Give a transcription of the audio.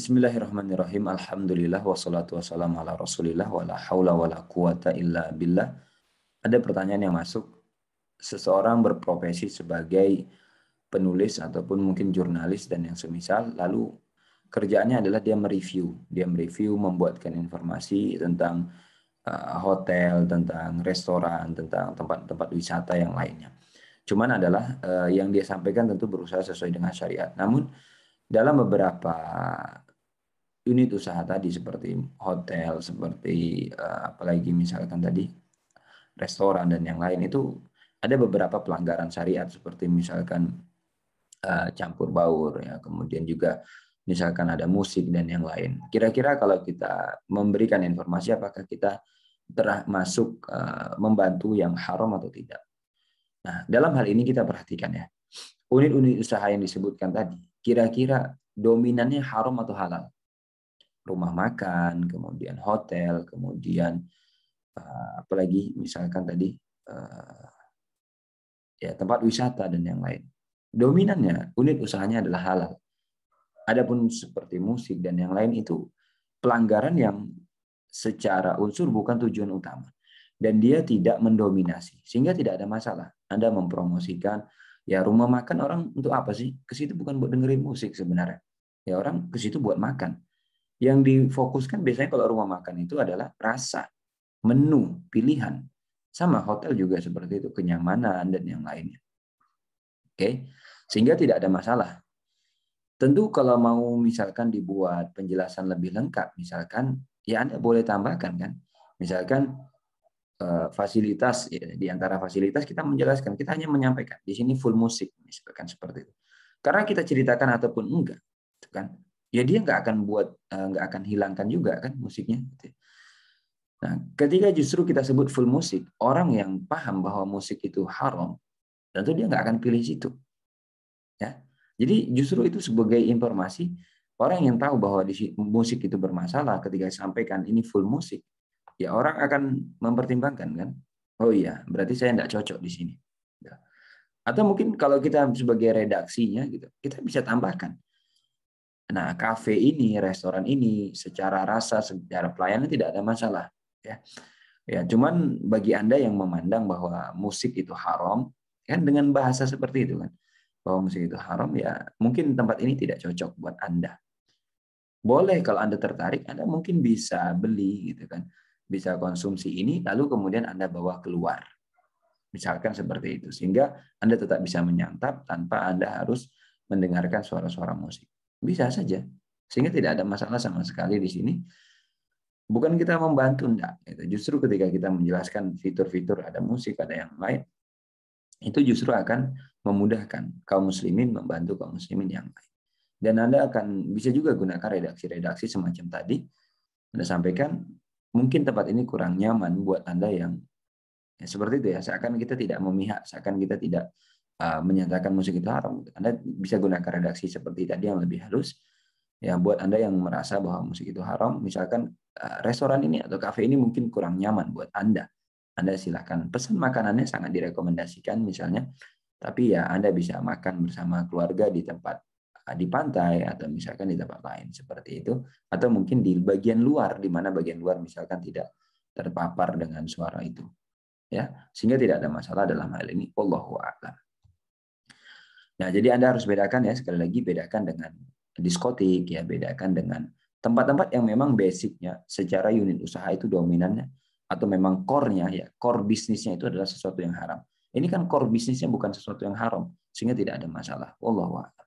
Bismillahirrahmanirrahim. Alhamdulillah wassalatu wassalamu ala Rasulillah wala haula wala quwata illa billah. Ada pertanyaan yang masuk. Seseorang berprofesi sebagai penulis ataupun mungkin jurnalis dan yang semisal, lalu kerjaannya adalah dia mereview. Dia mereview, membuatkan informasi tentang hotel, tentang restoran, tentang tempat-tempat wisata yang lainnya. Cuman adalah yang dia sampaikan tentu berusaha sesuai dengan syariat. Namun dalam beberapa unit usaha tadi seperti hotel, seperti apalagi misalkan tadi restoran dan yang lain itu ada beberapa pelanggaran syariat seperti misalkan campur baur ya, kemudian juga misalkan ada musik dan yang lain. Kira-kira kalau kita memberikan informasi apakah kita termasuk membantu yang haram atau tidak? Nah, dalam hal ini kita perhatikan ya. Unit-unit usaha yang disebutkan tadi, kira-kira dominannya haram atau halal? Rumah makan, kemudian hotel, kemudian apalagi misalkan tadi ya tempat wisata dan yang lain. Dominannya unit usahanya adalah halal. Adapun seperti musik dan yang lain itu pelanggaran yang secara unsur bukan tujuan utama dan dia tidak mendominasi sehingga tidak ada masalah. Anda mempromosikan ya rumah makan, orang untuk apa sih? Ke situ bukan buat dengerin musik sebenarnya. Ya orang ke situ buat makan. Yang difokuskan biasanya kalau rumah makan itu adalah rasa, menu, pilihan. Sama hotel juga seperti itu, kenyamanan dan yang lainnya. Oke, sehingga tidak ada masalah. Tentu kalau mau misalkan dibuat penjelasan lebih lengkap, misalkan ya Anda boleh tambahkan kan. Misalkan fasilitas ya, di antara fasilitas kita menjelaskan, kita hanya menyampaikan di sini full musik misalkan seperti itu. Karena kita ceritakan ataupun enggak, kan? Ya dia nggak akan hilangkan juga kan musiknya. Nah, ketika justru kita sebut full musik, orang yang paham bahwa musik itu haram, tentu dia nggak akan pilih situ. Ya, jadi justru itu sebagai informasi orang yang tahu bahwa di musik itu bermasalah ketika disampaikan ini full musik, ya orang akan mempertimbangkan kan. Oh iya, berarti saya nggak cocok di sini. Atau mungkin kalau kita sebagai redaksinya gitu, kita bisa tambahkan. Nah, kafe ini, restoran ini, secara rasa, secara pelayanan tidak ada masalah. Ya, ya. Cuman bagi Anda yang memandang bahwa musik itu haram, kan dengan bahasa seperti itu kan, bahwa musik itu haram, ya mungkin tempat ini tidak cocok buat Anda. Boleh kalau Anda tertarik, Anda mungkin bisa beli gitu kan, bisa konsumsi ini, lalu kemudian Anda bawa keluar. Misalkan seperti itu, sehingga Anda tetap bisa menyantap tanpa Anda harus mendengarkan suara-suara musik. Bisa saja, sehingga tidak ada masalah sama sekali di sini. Bukan kita membantu, enggak. Justru ketika kita menjelaskan fitur-fitur, ada musik, ada yang lain, itu justru akan memudahkan kaum muslimin membantu kaum muslimin yang lain. Dan Anda akan bisa juga gunakan redaksi-redaksi semacam tadi. Anda sampaikan, mungkin tempat ini kurang nyaman buat Anda yang ya, seperti itu ya, seakan kita tidak memihak, seakan kita tidak menyatakan musik itu haram. Anda bisa gunakan redaksi seperti tadi yang lebih halus. Ya, buat Anda yang merasa bahwa musik itu haram, misalkan restoran ini atau kafe ini mungkin kurang nyaman buat Anda. Anda silakan pesan makanannya, sangat direkomendasikan misalnya. Tapi ya Anda bisa makan bersama keluarga di tempat di pantai atau misalkan di tempat lain seperti itu, atau mungkin di bagian luar, di mana bagian luar misalkan tidak terpapar dengan suara itu. Ya, sehingga tidak ada masalah dalam hal ini. Wallahu a'lam. Nah, jadi Anda harus bedakan ya, sekali lagi bedakan dengan diskotik ya, bedakan dengan tempat-tempat yang memang basicnya secara unit usaha itu dominannya atau memang core-nya ya, core bisnisnya itu adalah sesuatu yang haram. Ini kan core bisnisnya bukan sesuatu yang haram, sehingga tidak ada masalah. Wallahu a'lam.